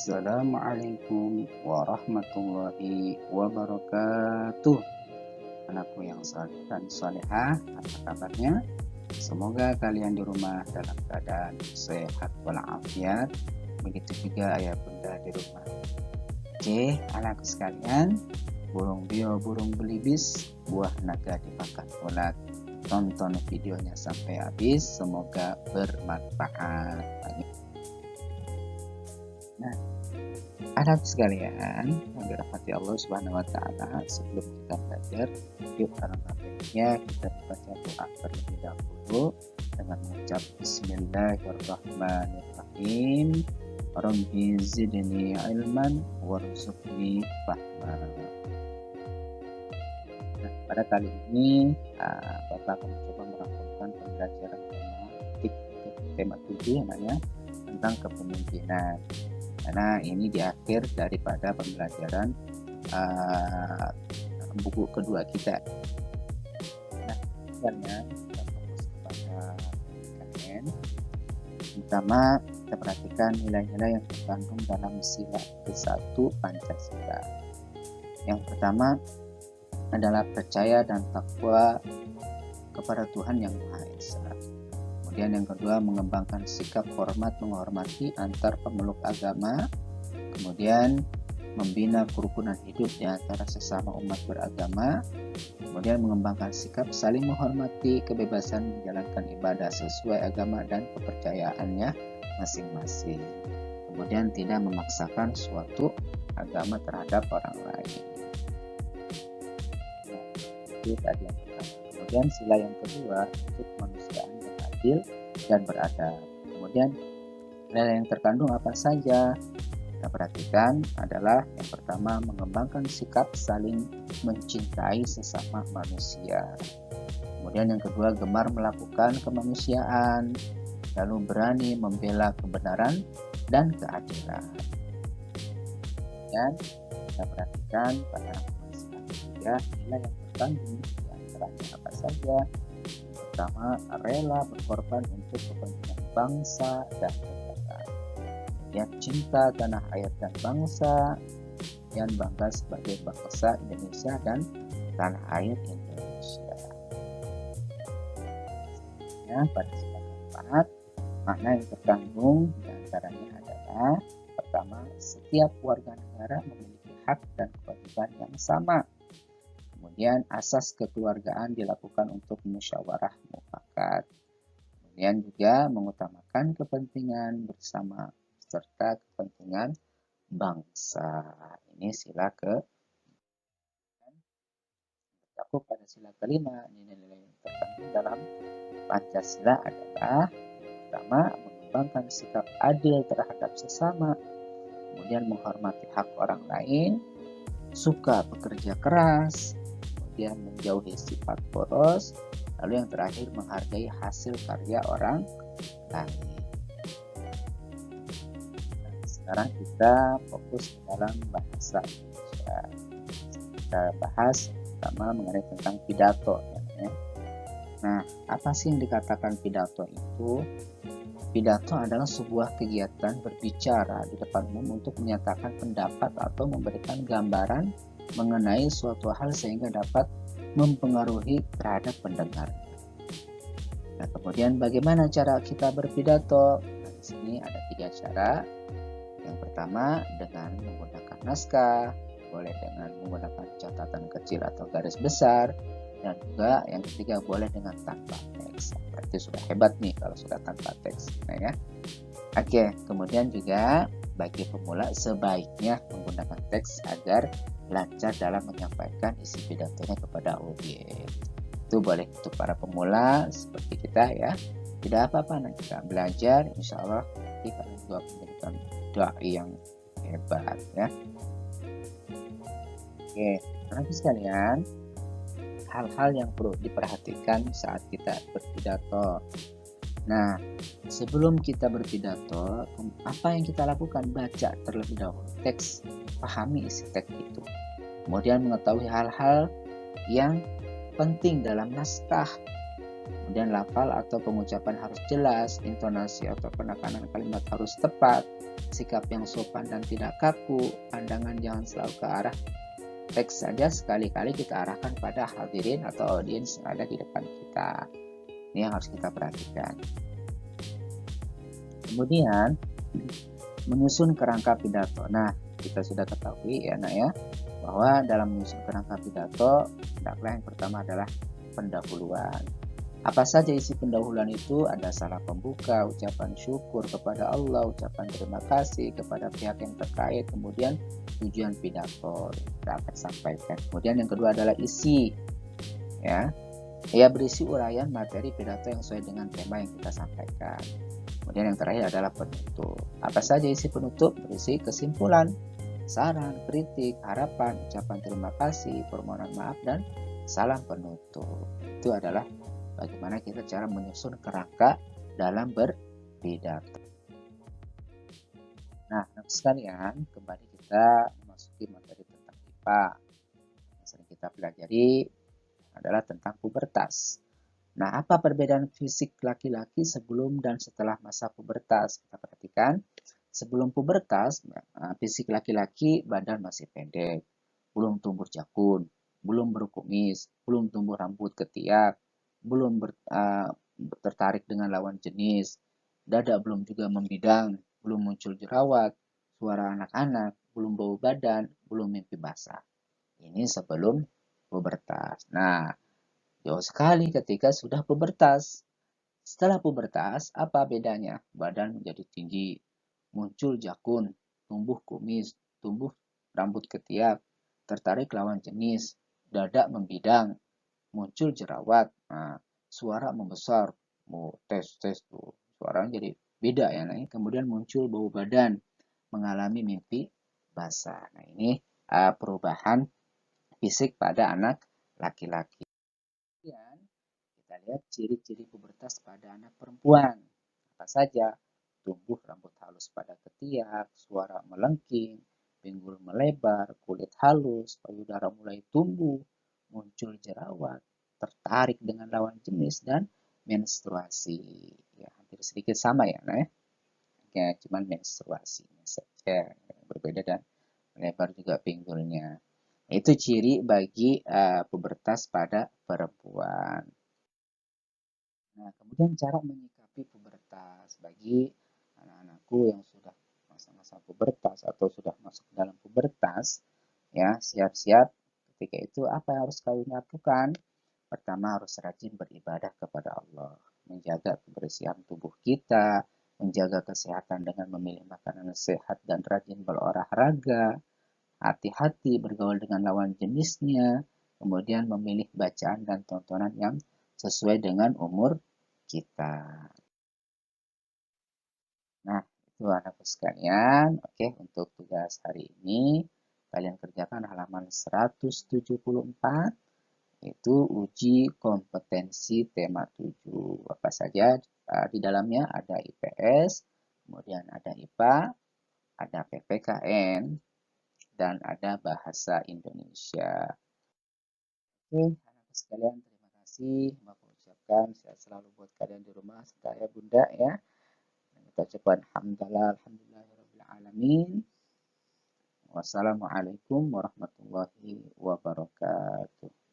Assalamualaikum warahmatullahi wabarakatuh. Anakku yang saleh dan salehah, apa kabarnya? Semoga kalian di rumah dalam keadaan sehat walafiat. Begitu juga ayah bunda di rumah. Oke, anakku sekalian, burung bio, burung belibis, buah naga dimakan ulat. Tonton videonya sampai habis, semoga bermanfaat. Nah, anak sekalian yang dirahmati Allah Subhanahu wa taala, sebelum kita belajar, yuk alangkah baiknya kita baca doa terlebih dahulu dengan mengucap Bismillahirrahmanirrahim. Rabbi zidni ilman warzuqni fahma. Nah, pada kali ini Bapak akan mencoba merangkumkan pembelajaran tema 7 namanya tentang kepemimpinan. Karena ini di akhir daripada pembelajaran buku kedua kita. Nah, sebenarnya kita fokus kepada KKN. Pertama, kita perhatikan nilai-nilai yang terkandung dalam sila ke-1 Pancasila. Yang pertama adalah percaya dan takwa kepada Tuhan Yang Maha Esa. Kemudian yang kedua, mengembangkan sikap hormat menghormati antar pemeluk agama. Kemudian membina kerukunan hidup di antara sesama umat beragama. Kemudian mengembangkan sikap saling menghormati kebebasan menjalankan ibadah sesuai agama dan kepercayaannya masing-masing. Kemudian tidak memaksakan suatu agama terhadap orang lain. Nah, itu tadi yang pertama. Kemudian sila yang kedua, untuk kemanusiaan adil dan beradab. Kemudian nilai yang terkandung apa saja? Kita perhatikan adalah yang pertama, mengembangkan sikap saling mencintai sesama manusia. Kemudian yang kedua, gemar melakukan kemanusiaan, lalu berani membela kebenaran dan keadilan. Dan kita perhatikan pada sila ketiga, nilai yang terkandung di antaranya apa saja? Pertama, rela berkorban untuk kepentingan bangsa dan negara. Kemudian cinta tanah air dan bangsa, dan bangga sebagai bangsa Indonesia dan tanah air Indonesia. Ya, pada sila keempat, makna yang terkandung di antaranya adalah pertama, setiap warga negara memiliki hak dan kewajiban yang sama. Kemudian asas kekeluargaan dilakukan untuk musyawarah mufakat. Kemudian juga mengutamakan kepentingan bersama serta kepentingan bangsa. Ini sila ke. Berlaku pada sila kelima, nilai-nilai yang terkandung dalam Pancasila adalah pertama, mengembangkan sikap adil terhadap sesama. Kemudian menghormati hak orang lain, suka bekerja keras, kemudian menjauhi sifat boros, lalu yang terakhir menghargai hasil karya orang lain. Nah, sekarang kita fokus dalam bahasa Indonesia. Kita bahas pertama mengenai tentang pidato. Ya. Nah, apa sih yang dikatakan pidato itu? Pidato adalah sebuah kegiatan berbicara di depan umum untuk menyatakan pendapat atau memberikan gambaran mengenai suatu hal sehingga dapat mempengaruhi terhadap pendengar. Nah, kemudian bagaimana cara kita berpidato? Nah, di sini ada 3 cara. Yang pertama dengan menggunakan naskah, boleh dengan menggunakan catatan kecil atau garis besar, dan juga yang ketiga boleh dengan tanpa teks. Berarti sudah hebat nih kalau sudah tanpa teks. Nah, ya. Oke, kemudian juga bagi pemula sebaiknya menggunakan teks agar lancar dalam menyampaikan isi pidatonya kepada audiens. Itu boleh untuk para pemula seperti kita ya. Tidak apa-apa, nanti kita belajar, insya Allah kita juga menjadikan dai yang hebat ya. Oke, teman-teman sekalian, hal-hal yang perlu diperhatikan saat kita berpidato. Nah, sebelum kita berpidato, apa yang kita lakukan? Baca terlebih dahulu teks, pahami isi teks itu. Kemudian mengetahui hal-hal yang penting dalam naskah. Kemudian lafal atau pengucapan harus jelas, intonasi atau penekanan kalimat harus tepat, sikap yang sopan dan tidak kaku, pandangan jangan selalu ke arah teks saja, sekali-kali kita arahkan pada hadirin atau audiens yang ada di depan kita. Ini yang harus kita perhatikan. Kemudian menyusun kerangka pidato. Nah, kita sudah ketahui ya, bahwa dalam menyusun kerangka pidato, hendaklah yang pertama adalah pendahuluan. Apa saja isi pendahuluan itu? Ada salam pembuka, ucapan syukur kepada Allah, ucapan terima kasih kepada pihak yang terkait, kemudian tujuan pidato kita akan sampaikan. Kemudian yang kedua adalah isi, ya berisi uraian materi pidato yang sesuai dengan tema yang kita sampaikan. Kemudian yang terakhir adalah penutup. Apa saja isi penutup? Berisi kesimpulan, saran, kritik, harapan, ucapan terima kasih, permohonan maaf, dan salam penutup. Itu adalah bagaimana kita cara menyusun kerangka dalam berpidato. Nah, sekalian, kembali kita memasuki materi tentang IPA. Yang sering kita pelajari adalah tentang pubertas. Nah, apa perbedaan fisik laki-laki sebelum dan setelah masa pubertas? Kita perhatikan, sebelum pubertas, fisik laki-laki badan masih pendek, belum tumbuh jakun, belum berkumis, belum tumbuh rambut ketiak, belum tertarik dengan lawan jenis, dada belum juga membidang, belum muncul jerawat, suara anak-anak, belum bau badan, belum mimpi basah. Ini sebelum pubertas. Nah, jauh sekali ketika sudah pubertas. Setelah pubertas, apa bedanya? Badan menjadi tinggi, muncul jakun, tumbuh kumis, tumbuh rambut ketiak, tertarik lawan jenis, dada membidang, muncul jerawat, suara membesar, tes tuh, suaranya jadi beda ya. Nah, kemudian muncul bau badan, mengalami mimpi basah. Nah, ini perubahan fisik pada anak laki-laki. Kemudian kita lihat ciri-ciri pubertas pada anak perempuan. Apa saja? Tumbuh rambut halus pada ketiak, suara melengking, pinggul melebar, kulit halus, payudara mulai tumbuh, muncul jerawat, tertarik dengan lawan jenis, dan menstruasi. Ya, hampir sedikit sama ya, ya, cuman menstruasinya saja berbeda dan melebar juga pinggulnya. Itu ciri bagi pubertas pada perempuan. Nah, kemudian cara menyikapi pubertas bagi anak-anakku yang sudah masa-masa pubertas atau sudah masuk dalam pubertas, ya siap-siap ketika itu apa yang harus kalian lakukan? Pertama harus rajin beribadah kepada Allah, menjaga kebersihan tubuh kita, menjaga kesehatan dengan memilih makanan sehat dan rajin berolahraga, hati-hati bergaul dengan lawan jenisnya, kemudian memilih bacaan dan tontonan yang sesuai dengan umur kita. Nah, itu anakku sekalian. Oke, untuk tugas hari ini, kalian kerjakan halaman 174, itu uji kompetensi tema 7. Apa saja? Di dalamnya ada IPS, kemudian ada IPA, ada PPKN, dan ada bahasa Indonesia. Oke, anak sekalian, terima kasih. Mau ucapkan sehat selalu buat kalian di rumah, serta ya bunda ya. Dan kita ucapkan alhamdulillahirobbilalamin. Wassalamualaikum warahmatullahi wabarakatuh.